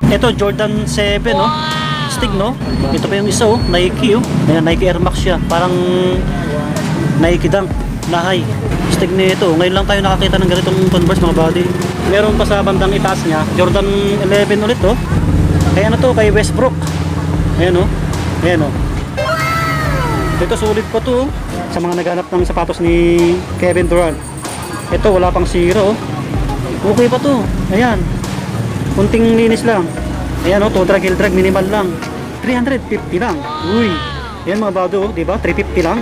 Ito Jordan 7 no. Stig no. Ito pa yung isa oh, Nike oh. Ayan, Nike Air Max siya. Parang Nike Dunk na high. Stig nito. Ngayon lang tayo nakakita ng ganitong Converse mga buddy. Meron pa sa bandang itaas niya, Jordan 11 ulit oh. Kaya ano to, kay Westbrook. Ayan oh. Ayan oh. Ito sulit pa to oh. Sa mga naghanap ng sapatos ni Kevin Durant. Ito wala pang zero oh. Okay pa to. Ayan. Kunting linis lang. Ayan oh, to drag heel drag minimal lang. 350 lang. Uy. Ayan mga bado oh, di ba? 350 lang.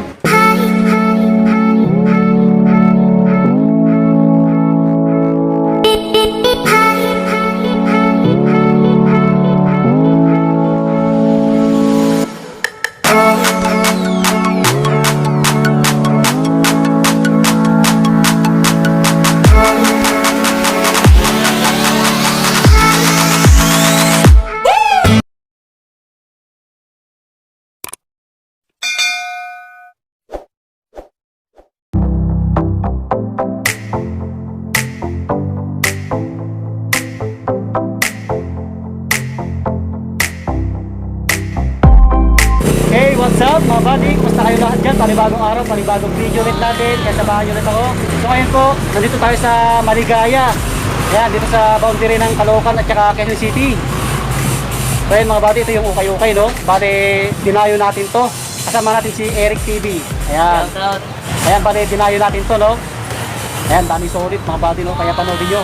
Hey, what's up mga buddy? Kumusta kayo lahat dyan? Panibagong araw, panibagong video ulit natin. Kaya sabahan nyo ulit ako. So ngayon po, nandito tayo sa Maligaya. Ayan, dito sa boundary ng Caloocan at saka Quezon City. So ayan mga buddy, ito yung ukay-ukay no. Bale, dinayo natin to. Kasama natin si Eric TV. Ayan. Ayan, bale, dinayo natin to no. Ayan, dami solid mga buddy no. Kaya panoodin nyo.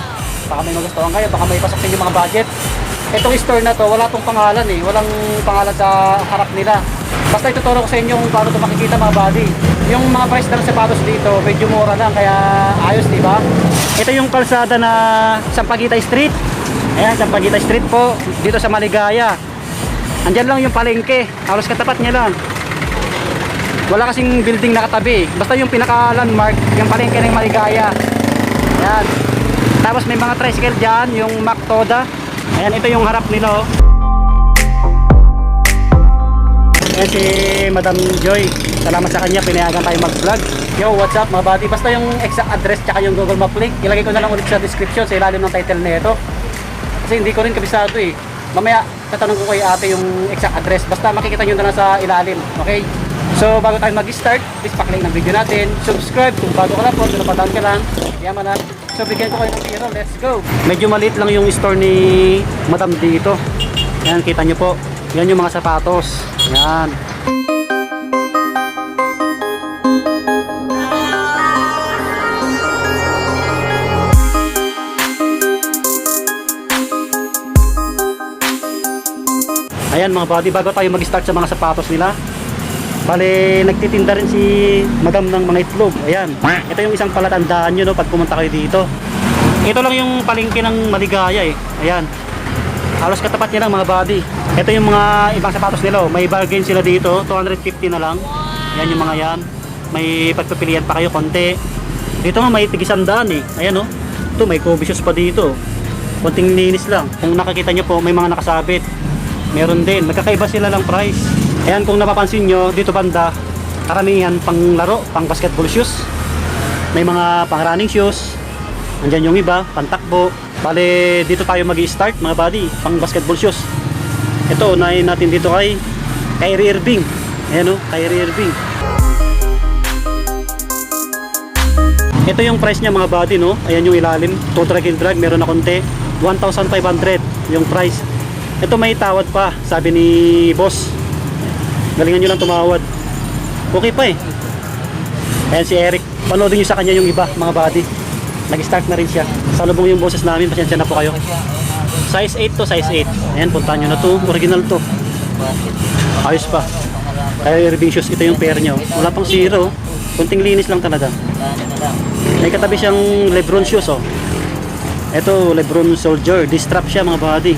Baka may magustuhan kayo, baka may pasok din yung mga budget. Itong store na to, wala tong pangalan eh. Walang pangalan sa harap nila. Basta ituturo ko sa inyo kung paano ito makikita mga buddy. Yung mga price ng sapatos dito, medyo mura lang, kaya ayos, di ba? Ito yung kalsada na Sampaguita Street. Ayan, Sampaguita Street po, dito sa Maligaya. Andyan lang yung palengke, halos katapat niya lang. Wala kasing building na katabi. Basta yung pinaka-landmark, yung palengke ng Maligaya. Ayan. Tapos may mga tricycle dyan, yung Mactoda. Ayan, ito yung harap nila oh. Ayan si Madam Joy. Salamat sa kanya, pinayagan tayo mag-vlog. Yo, what's up mga buddy? Basta yung exact address tsaka yung Google Map link, ilagay ko na lang ulit sa description sa ilalim ng title nito. Kasi hindi ko rin kabisado eh. Mamaya tatanong ko kay ate yung exact address. Basta makikita nyo na lang sa ilalim. Okay? So bago tayo mag-start, please pakilike ng video natin. Subscribe kung bago ka lang po, kung napadaan ka lang. Yaman na. So bigyan ko kayo ng piro. Let's go! Medyo maliit lang yung store ni Madam dito. Yan, kita nyo po. Yan yung mga sapatos. Yan. Ayan mga buddy, bago tayo mag-start sa mga sapatos nila, bale nagtitinda rin si Madam ng mga itlog. Ayan, ito yung isang palatandaan nyo no, pag pumunta kayo dito. Ito lang yung palengke ng Maligaya eh. Ayan, halos katapat niya lang mga buddy. Ito yung mga ibang sapatos nila. May bargain sila dito, 250 na lang. Yan yung mga yan. May pagpipilian pa kayo konti. Dito nga may tig-100 eh. Ayan oh. Ito may Covicious pa dito. Konting linis lang. Kung nakakita nyo po, may mga nakasabit. Meron din. Magkakaiba sila lang price. Ayan, kung napapansin nyo, dito banda, karamihan pang laro, pang basketball shoes. May mga pang running shoes. Andyan yung iba, pantakbo. Bale, dito tayo mag-i-start mga buddy, pang basketball shoes. Ito, unahin natin dito kay Kyrie Irving. Ayan o, Kyrie Irving. Ito yung price niya mga buddy no. Ayan yung ilalim, to drag and drag, meron na konti. 1,500 yung price. Ito may tawad pa, sabi ni boss. Galingan nyo lang tumawad. Okay pa eh. Ayan si Eric, panoodin nyo sa kanya yung iba mga buddy. Nag-start na rin siya. Salubong yung boses namin, pasensya na po kayo. Size 8 to size 8. Ayan, puntahan nyo na to. Original to. Ayos pa. Kaya Irving shoes, ito yung pair nyo. Wala pang zero. Kunting linis lang talaga. May katabi siyang Lebron shoes oh. Ito, Lebron Soldier. Distrap siya mga buddy.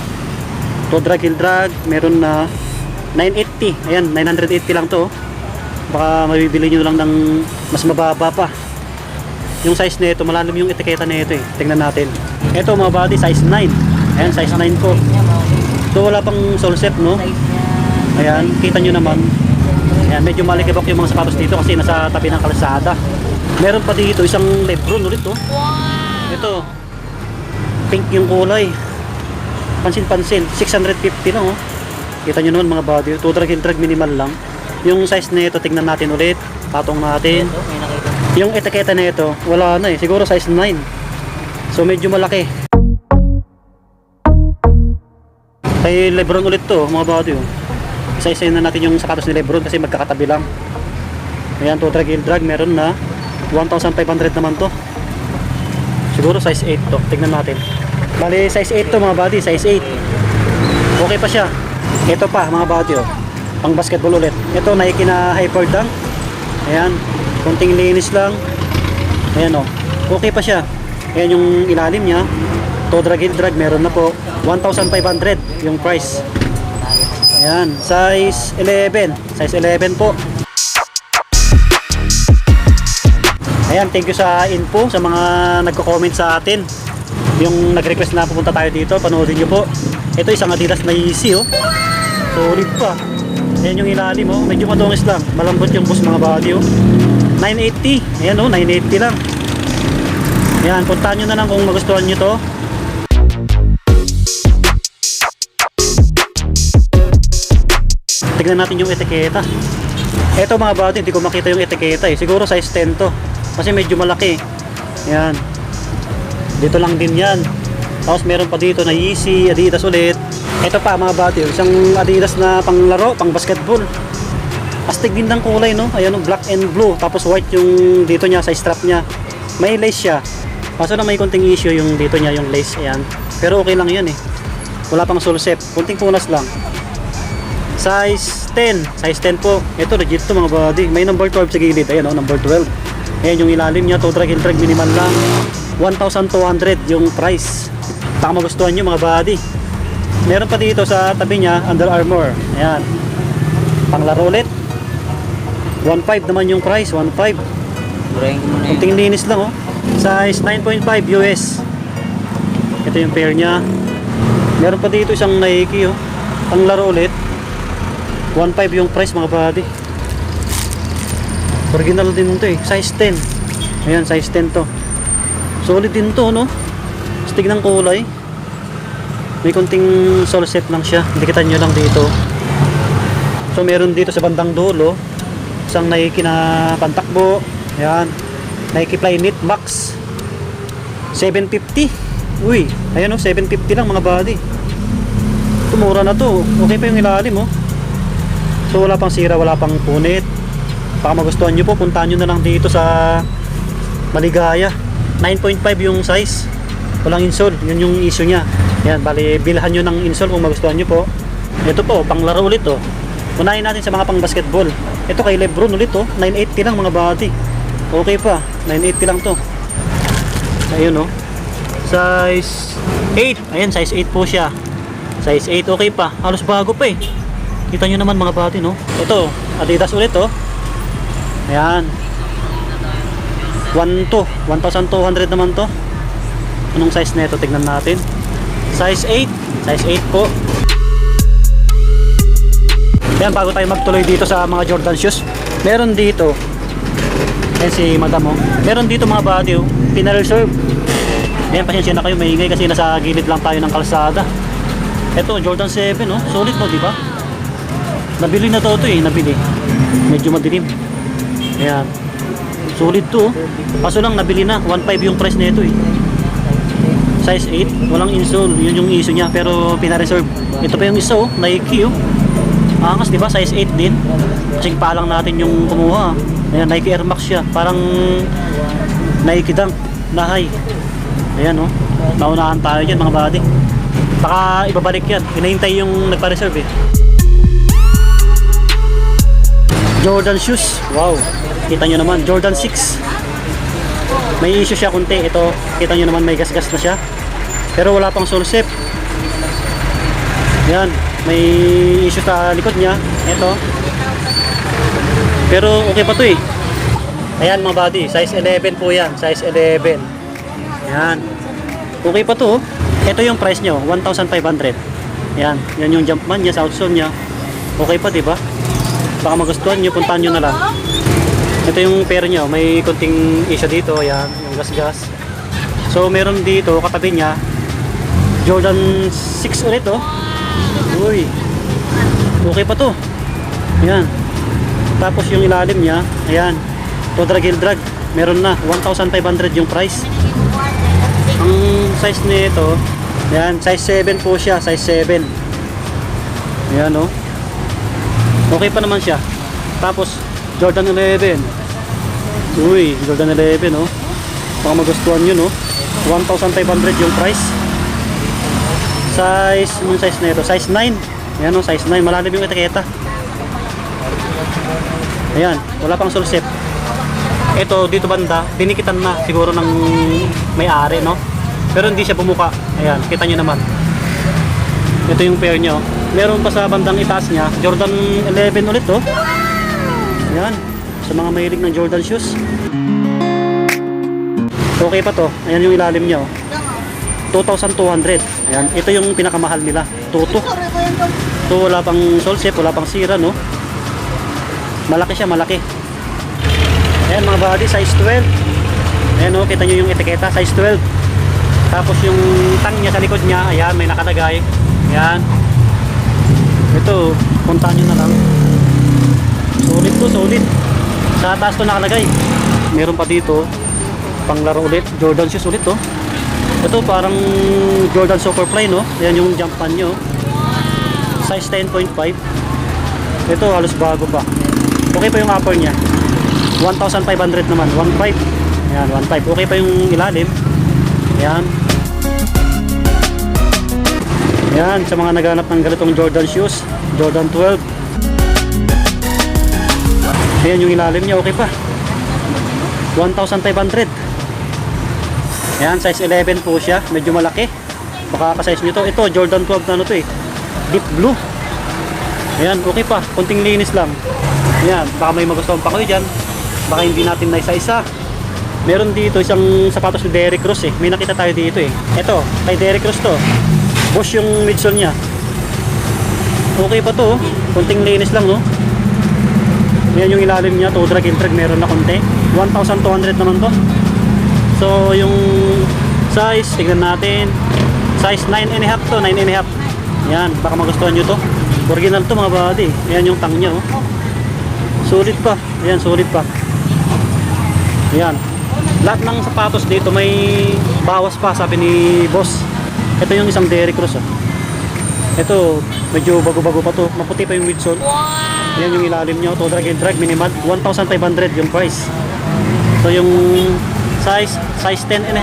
To drag and drag. Meron na 980. Ayan, 980 lang to. Baka mabibili nyo lang ng mas mababa pa. Yung size nito, malalim yung etiketa nito eh. Tingnan natin. Ito mga buddy, size 9. Ayan, size 9 po. Ito wala pang sole set no. Ayan, kita nyo naman. Ayan, medyo malikibok yung mga sapatos dito kasi nasa tabi ng kalsada. Meron pa dito isang Lebron ulit oh. Ito, pink yung kulay. Pansin-pansin, 650 lang oh. Kita nyo naman mga body, 2 drag and drag minimal lang. Yung size na ito, tignan natin ulit. Patong natin. Yung etiketa na ito, wala na eh. Siguro size 9. So medyo malaki. Kay Lebron ulit to mga body oh. Isa-isa na natin yung sapatos ni Lebron kasi magkakatabi lang. Ayan, 2 drag and drag, meron na 1,500 naman to. Siguro size 8 to, tignan natin. Bali size 8 to mga body, size 8. Okay pa siya. Ito pa mga body oh, pang basketball ulit. Ito Nike na Hyper Dunk. Ayan, konting linis lang. Ayan oh, okay pa siya. Ayan yung ilalim niya, 2 drag and drag, meron na po 1,500 yung price. Ayan, size 11, size 11 po. Ayan, thank you sa info sa mga nagko-comment sa atin. Yung nag-request na pupunta tayo dito, panoodin nyo po. Ito isang Adidas na Yeezy oh. Solid pa. Ayan yung ilalim oh, medyo madungis lang. Malambot yung boss mga body oh. 980. Ayan oh, 980 lang. Ayan, puntahan nyo na lang kung magustuhan nyo to. Tignan natin yung etiketa. Ito mga body, hindi ko makita yung etiketa eh. Siguro size 10 to. Kasi medyo malaki. Ayan. Dito lang din yan. Tapos meron pa dito na Yeezy, Adidas ulit. Ito pa mga body, isang Adidas na panglaro, pang basketball. Astig din ng kulay no. Ayan, black and blue. Tapos white yung dito niya sa strap niya. May lace siya. Kaso na may konting issue yung dito niya, yung lace. Ayan. Pero okay lang yan eh. Wala pang sulsep. Konting punas lang. Size 10. Size 10 po. Ito legit to mga body. May number 12 sa gilid. Ayan o, number 12. Ayan yung ilalim niya. 2 drag and drag minimal lang. 1,200 yung price. Baka magustuhan nyo mga body. Meron pa dito sa tabi niya, Under Armour. Ayan. Panglaro ulit. 1,500 naman yung price. 1,500. Kunting linis lang oh. Size 9.5 US. Ito yung pair niya. Meron pa dito isang Nike oh. Panglaro ulit. 1,500 yung price mga body. Original din to eh. Size 10. Ayan, size 10 to. Solid din to no. Stig ng kulay. May konting sole set lang siya. Dikitan nyo lang dito. So meron dito sa bandang dulo isang Nike na pantakbo. Ayan, Nike Flyknit Max 750. Uy, ayan o, 750 lang mga body. Tumura na to. Okay pa yung ilalim oh. So wala pang sira, wala pang punit. Baka magustuhan nyo po, puntahan nyo na lang dito sa Maligaya. 9.5 yung size. Walang insole, yun yung issue nya. Yan, bali bilhan nyo ng insole kung magustuhan nyo po. Ito po, panglaro ulit oh. Unahin natin sa mga pang basketball. Ito kay Lebron ulit oh, 980 lang mga body. Okay pa, 980 lang to. Ayun oh, size 8. Ayan, size 8 po siya. Size 8, okay pa, halos bago pa eh. Kita nyo naman mga body no. Ito, Adidas ulit oh. Ayan, 1,200 naman to. Anong size na ito? Tignan natin. Size 8. Size 8 po. Ayan, bago tayo magtuloy dito sa mga Jordan shoes, meron dito. Ayan si madam oh. Meron dito mga body oh, pina-reserve. Ayan, pasensya na kayo, maingay kasi nasa gilid lang tayo ng kalsada. Ito, Jordan 7 oh. Solid no, di ba? Nabili na to eh, nabili. Medyo madilim. Ayan. Solid to oh. Kaso lang nabili na, 1,500 yung price nito eh. Size 8, walang insole, yun yung issue niya, pero pina-reserve. Ito pa yung isa oh, Nike oh. Angas di ba, size 8 din. Kasi palang natin yung kumuha. Ayan, Nike Air Max siya, parang Nike Dunk na high. Ayan oh, naunahan tayo dyan mga buddy. Baka ibabalik yan, hinahintay yung nagpa-reserve eh. Jordan shoes, wow. Kita nyo naman, Jordan 6. May issue siya kunti. Ito, kita nyo naman may gas-gas na siya. Pero wala pang sole set. Yan, may issue sa likod niya. Ito. Pero okay pa to eh. Ayan mga buddy, size 11 po yan. Size 11. Yan. Okay pa to. Ito yung price nyo, 1,500. Yan, yan yung Jumpman niya, sa outsole niya. Okay pa diba? Baka magustuhan nyo, puntahan nyo na lang. Ito yung pair niya, may konting issue dito, ayan, yung gas-gas. So meron dito katabi niya Jordan 6 ulit oh. Uy. Okay pa to. Ayan. Tapos yung ilalim niya, ayan. To drag heel drag. Meron na 1,500 yung price. Ang size nito, ayan, size 7 po siya, size 7. Ayan oh. Okay pa naman siya. Tapos Jordan 11. Uy, Jordan 11 oh. Baka magustuhan yun oh. 1,500 yung price. Size, anong size na ito? Size 9. Ayan o, size 9. Malalim yung etiketa. Ayan, wala pang sulsep. Ito, dito banda, dinikitan na siguro ng may-ari, no? Pero hindi siya bumuka. Ayan, kita nyo naman. Ito yung pair nyo. Meron pa sa bandang itaas niya, Jordan 11 ulit, oh. Ayan, sa mga mahilig ng Jordan shoes. Okay pa to. Ayan yung ilalim niya, oh. 2,200. Ayan, ito yung pinakamahal nila. Tuto. Ito wala pang solsep, wala pang sira, no? Malaki siya, malaki. Ayan mga buddy, size 12. Ayan o, kita nyo yung etiketa, size 12. Tapos yung tang niya sa likod niya, ayan, may nakalagay. Ayan. Ito, puntahan nyo na lang. Solid to, solid. Sa taas to nakalagay. Meron pa dito, panglaro ulit. Jordan shoes ulit to. Ito parang Jordan Superfly, no? Ayan yung jump pan nyo. Size 10.5. Ito halos bago pa. Okay pa yung upper niya. 1,500 naman. 1,500. Ayan, 1,500. Okay pa yung ilalim. Ayan. Ayan, sa mga naghanap ng ganitong Jordan shoes. Jordan 12. Ayan yung ilalim niya. Okay pa. 1,500. Ayan, size 11 po siya. Medyo malaki. Baka ka-size nyo to. Ito, Jordan 12 na ano to eh. Deep blue. Ayan, okay pa. Kunting linis lang. Ayan, baka may magustuhan pa kayo dyan. Baka hindi natin na isa-isa. Meron dito isang sapatos ni Derrick Rose eh. May nakita tayo dito eh. Ito, kay Derrick Rose to. Bosch yung midsole niya. Okay pa to. Kunting linis lang, no? Ayan yung ilalim niya. To drag and drag. Meron na konti. 1,200 naman to. So yung size, tignan natin. Size 9.5 to, 9.5. Yan, baka magustuhan nyo to. Original to mga buddy. Yan yung tang nya, oh. Solid pa. Yan, solid pa. Yan. Lahat ng sapatos dito may bawas pa, sabi ni boss. Ito yung isang Derrick Rose, oh. Ito, medyo bago-bago pa to. Maputi pa yung midsole. Yan yung ilalim nyo. To drag and drag, minimal. 1,500 yung price. So yung size 10.5.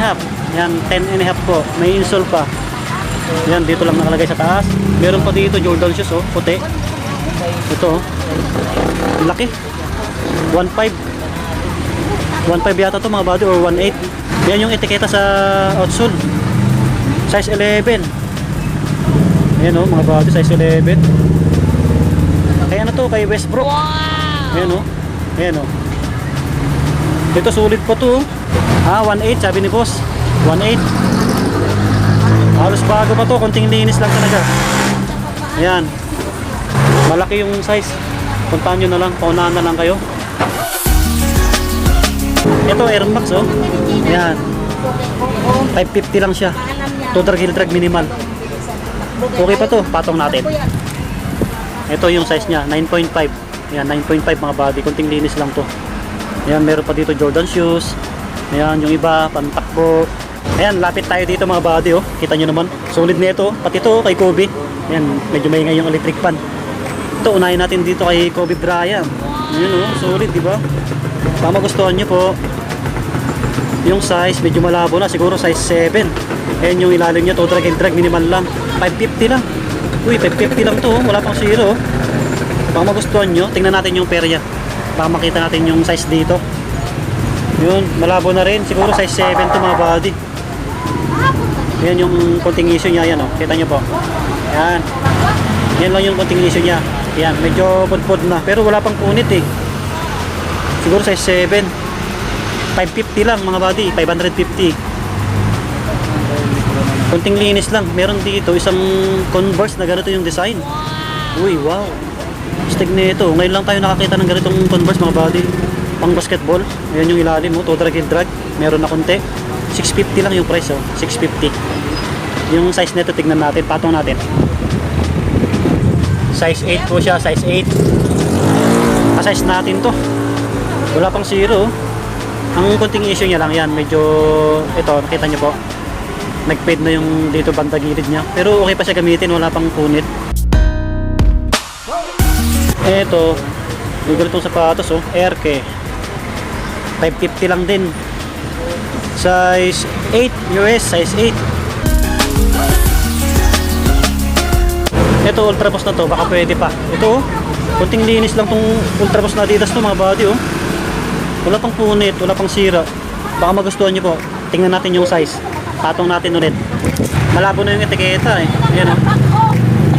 Yan, 10.5 po. May insole pa. Yan, dito lang nakalagay sa taas. Meron pa dito Jordan shoes, oh, puti. Ito, oh. Laki. 1.5. 1.5 yata to mga buddy, or 1.8. Yan yung etiketa sa outsole. Size 11. Ayan oh, mga buddy, size 11. Kaya ano to, kay Westbrook. Ayan oh. Ayan oh. Ito sulit pa to, oh. 1.8 sabi ni boss. 1.8. Halos bago pa to, konting linis lang talaga. Ayan. Malaki yung size. Puntahan nyo na lang, paunahan na lang kayo. Ito Air Max, oh. Ayan. 550 lang siya. To drag heel drag minimal. Okay pa to, patong natin. Ito yung size niya, 9.5. Ayan, 9.5 mga body, konting linis lang to. Ayan, meron pa dito Jordan shoes. Ayan, yung iba, pantakbo. Ayan, lapit tayo dito mga body, oh. Kita nyo naman, solid nito. Pati ito kay Kobe. Ayan, medyo maingay yung electric fan. Ito, unahin natin dito kay Kobe Bryant. Ayan, oh, solid, di ba? Baka magustuhan nyo po. Yung size, medyo malabo na. Siguro size 7. Ayan yung ilalim niya, to drag and drag, minimal lang. 550 lang. Uy, 550 lang to, oh. Wala pang zero, oh. Baka magustuhan nyo, tingnan natin yung perya. Baka makita natin yung size dito. Yun, malabo na rin. Siguro size 7 to mga body. Yan yung konting issue niya. Yan, oh. Kita nyo po. Yan. Yan lang yung konting issue niya. Yan, medyo pudpud na. Pero wala pang punit eh. Siguro size 7. 550 lang mga body. 550. Konting linis lang. Meron dito isang Converse na ganito yung design. Uy, wow. Stig na ito. Ngayon lang tayo nakakita ng ganitong Converse mga body. Pang basketball. Ayan yung ilalim mo. To drag and drag. Meron na konti. 650 lang yung price, oh. 650. Yung size nito tignan natin, patong natin. Size 8 po siya, size 8. Size natin to. Wala pang zero. Ang konting issue niya lang yan, medyo ito, nakita nyo po. Nag-fade na yung dito banda gilid niya. Pero okay pa siya gamitin, wala pang punit. Ito, Google itong sapatos, oh, Airke. 550 lang din. Size 8 US, size 8. Ito Ultra Boost na to, baka pwede pa. Ito, kunting linis lang tong Ultra Boost na Adidas to mga buddy, oh. Wala pang punit, wala pang sira. Baka magustuhan nyo po. Tingnan natin yung size. Patong natin ulit. Malabo na yung etiketa eh. Ayan, oh.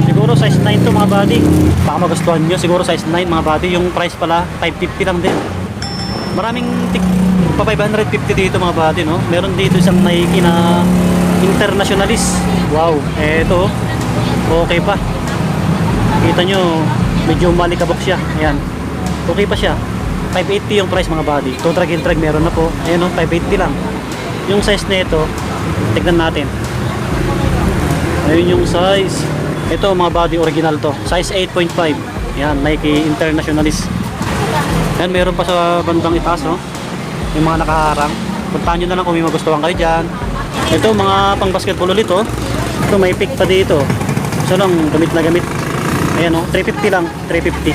Siguro size 9 to mga buddy. Baka magustuhan nyo, siguro size 9 mga buddy. Yung price pala 550 lang din. Maraming pa 550 dito mga buddy, no? Meron dito isang Nike na Internationalist. Wow, eto okay pa. Kita nyo, medyo malikabok siya. Ayan, okay pa siya. 580 yung price mga buddy. Ito drag meron na po. Ayan, 580 lang. Yung size na ito, tignan natin. Ayun yung size. Ito mga buddy, original to. Size 8.5. Ayan, Nike Internationalist. Ayan, meron pa sa bandang itaas, no? Yung mga nakaharang. Puntahan nyo na lang kung may magustuhan kayo dyan. Ito mga pang basketball ulit, oh. Ito may pick pa dito. So lang, gamit na gamit. Ayan, oh, 350 lang, 350.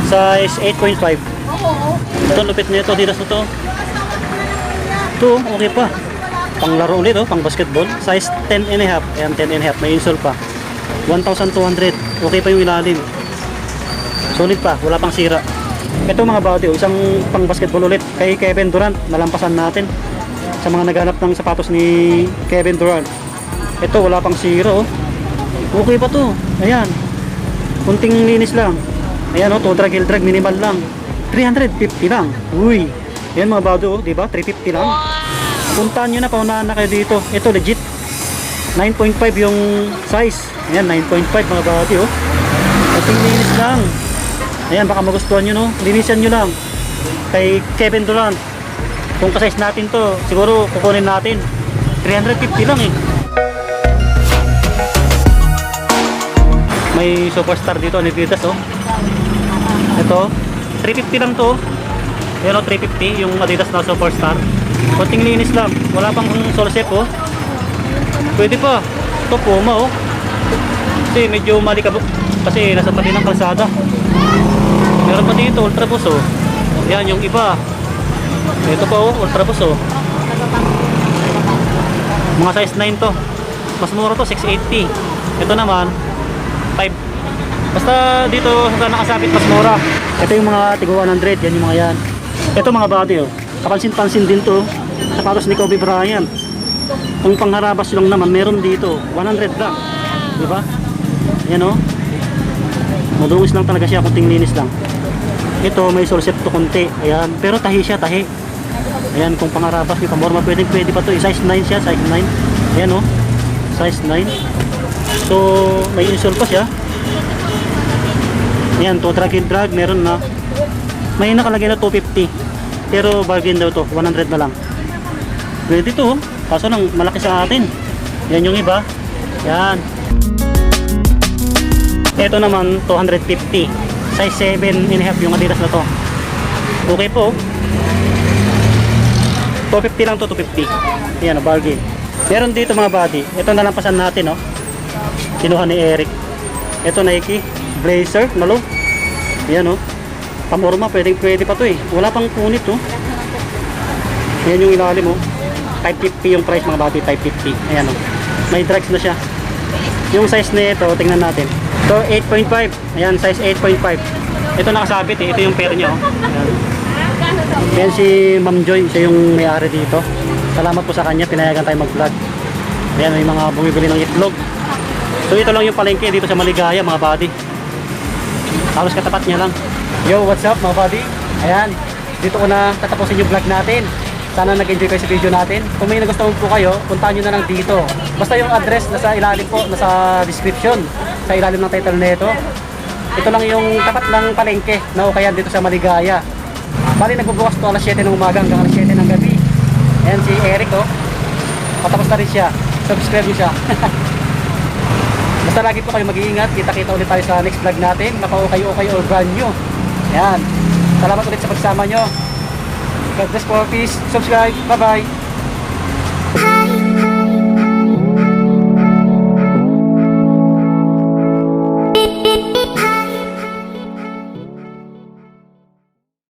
Size 8.5. Ito, lupit nito, Adidas na to. Ito, okay pa. Pang laro ulit, oh, pang basketball. Size 10 and a half. Ayan, 10 and a half. May insole pa. 1,200. Okay pa yung ilalim. Solid pa, wala pang sira. Ito mga buddy, oh, isang pang basketball ulit. Kay Kevin Durant, nalampasan natin. Sa mga naghanap ng sapatos ni Kevin Durant. Ito, wala pang sira, oh. Okay pa to. Ayan. Kunting linis lang. Ayan, oh, to drag minimal lang. 350 lang. Uy. Ayan mga buddy, oh, di ba? 350 lang. Puntahan nyo na, paunahan na kayo dito. Ito legit. 9.5 yung size. Ayan, 9.5 mga buddy, oh. Kunting linis lang. Ayan, baka magustuhan nyo, no? Linisan nyo lang. Kay Kevin Durant. Kung ka-size natin to, siguro kukunin natin. 350 lang eh. May superstar dito, Adidas, oh. Ito, 350 lang to. Ayan, oh, 350 yung Adidas na superstar. Konting linis lang, wala pang sole shape, oh. Pwede pa. Ito, Puma, oh. Kasi medyo malikabok. Kasi nasa tabi ng kalsada. Meron pa dito, Ultra Boost, oh. Ayan, yung iba. Ito pa, oh, Ultra Boost, oh. Mga size 9 to. Mas mura to, 680. Ito naman 5. Basta dito sa nakasabit mas mura. Ito yung mga tigo 100, yan yung mga yan. Ito mga buddy, oh. Kapansin-pansin din to. Sapatos ni Kobe Bryant. Kung pangharabas lang naman, meron dito 100 lang. Di ba? Yan, oh. Madungis lang talaga siya, kunting linis lang. Ito may sole shape to konti. Ayan, pero tahi siya, tahi. Ayan, kung pangharabas ni Pamorma, pwede pa to. Size 9 siya, size 9. Ayan, oh. Size 9. So, may insole pa siya. Ayan, to drag, meron na. May nakalagay na 250. Pero bargain daw to, 100 na lang. Pwede to, kaso lang malaki sa atin. Yan yung iba. Yan. Ito naman 250. Size 7 and a half yung Adidas na to. Okay po. 250 lang to, 250. Yan, bargain. Meron dito mga buddy. Ito nalampasan natin, oh. Kinuha ni Eric. Ito Nike Blazer, nalo. Yan, oh. Pamorma, pwede pa to eh. Wala pang punit, oh. Yan yung ilalim, oh. 550 yung price mga buddy, 550. Ayan, oh. May drags na siya. Yung size nito, tingnan natin. Ito 8.5. Ayan, size 8.5. Ito nakasabit eh. Ito yung pair niya, oh. Ayan. Ayan si Ma'am Joy, siya yung may-ari dito. Salamat po sa kanya, pinayagan tayo mag-vlog. Ayan, may mga bumibili ng itlog. So ito lang yung palengke dito sa Maligaya mga buddy. Halos katapat niya lang. Yo, what's up mga buddy? Ayan, dito ko na tatapusin yung vlog natin. Sana nag-enjoy kayo sa video natin. Kung may nagustuhan po kayo, puntahan nyo na lang dito. Basta yung address nasa ilalim po, nasa description, sa ilalim ng title nito. Ito lang yung tapat ng palengke na ukayan dito sa Maligaya. Bali nagbubukas to alas 7 ng umaga hanggang alas 7 ng gabi. Ayan si Eric, oh. Patapos na rin siya. subscribe nyo siya. Basta lagi po kayo mag-iingat. Kita-kita ulit tayo sa next vlog natin. Maka-okay or brand new. Yan. Salamat ulit sa pagsama nyo. God bless po. Peace. Subscribe. Bye-bye.